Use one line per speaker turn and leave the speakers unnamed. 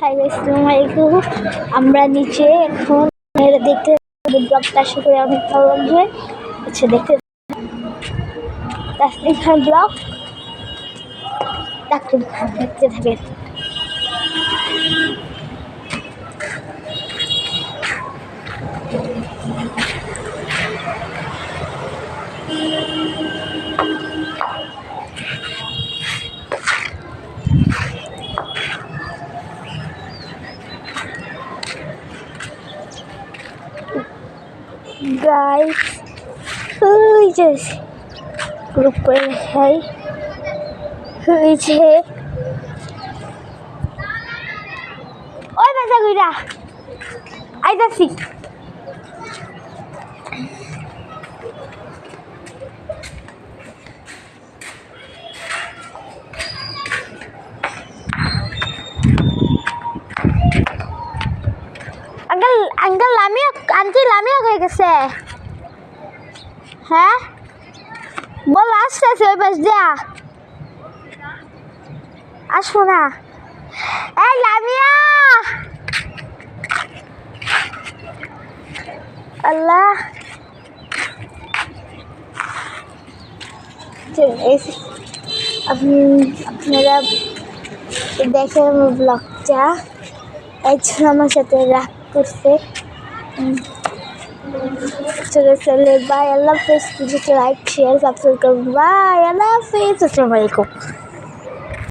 Hi guys, আসসালামু আলাইকুম। আমরা নিচে এখন দেখতে ব্লগটা আশা করি অনেক ভালো লাগবে। আচ্ছা, দেখতে তাসনিম খান ব্লগ দেখতে থাকেন। গাইস, ওই যে গ্রুপ করে দেখাই, ওই যে ওই বাজা গুইরা আইতাছি। Uncle uncle Lamia aunty Lamia হয়ে গেছে। হ্যাঁ বল, আসতে ওই পাশ দিয়া আসবো না। এই লামিয়া, আল্লাহ আপনারা দেখেন আমার ব্লগটা। একজন আমার সাথে রাগ করছে। চলে বাই, আল্লাহ হাফেজ। লাইক শেয়ার সাবস্ক্রাইব করুন। বাই, আল্লাহ হাফেজ, আসসালামু আলাইকুম।